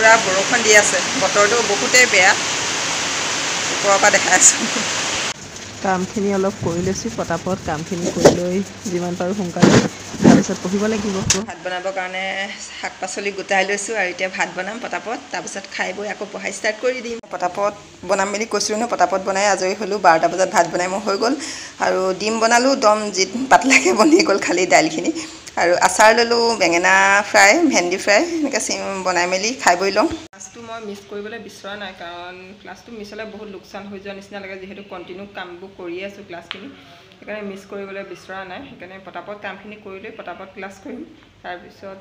পুৰা বৰষুণ দি আছে বতৰটো বহুতেই বেয়া ওপৰৰ পৰা দেখাই আছোঁ কামখিনি অলপ কৰি লৈছোঁ পটাপট কামখিনি কৰি লৈ যিমান পাৰোঁ সোনকালে তাৰপিছত পঢ়িব লাগিব ভাত বনাবৰ কাৰণে শাক পাচলি গোটাই লৈছোঁ আৰু এতিয়া ভাত বনাম পটাপট তাৰপিছত খাই বৈ আকৌ পঢ়াই ষ্টাৰ্ট কৰি দিম পটাপট বনাম বুলি কৈছিলোঁ নহয় পটাপট বনাই আজৰি হ'লোঁ 12টা বজাত ভাত বনাই মোৰ হৈ গ'ল আৰু ডিম বনালোঁ দম যি পাতলাকৈ বনি গ'ল খালি দাইলখিনি আৰু আচাৰ ল'লোঁ বেঙেনা ফ্ৰাই ভেন্দি ফ্ৰাই এনেকৈ বনাই মেলি খাই বৈ লওঁ ক্লাছটো মই মিছ কৰিবলৈ বিচৰা নাই কাৰণ ক্লাছটো মিছ হ'লে বহুত লোকচান হৈ যোৱা নিচিনা লাগে যিহেতু কণ্টিনিউ কামবোৰ কৰিয়ে আছোঁ ক্লাছখিনি সেইকাৰণে মিছ কৰিবলৈ বিচৰা নাই সেইকাৰণে পটাপট কামখিনি কৰি লৈ পটাপট ক্লাছ কৰিম তাৰপিছত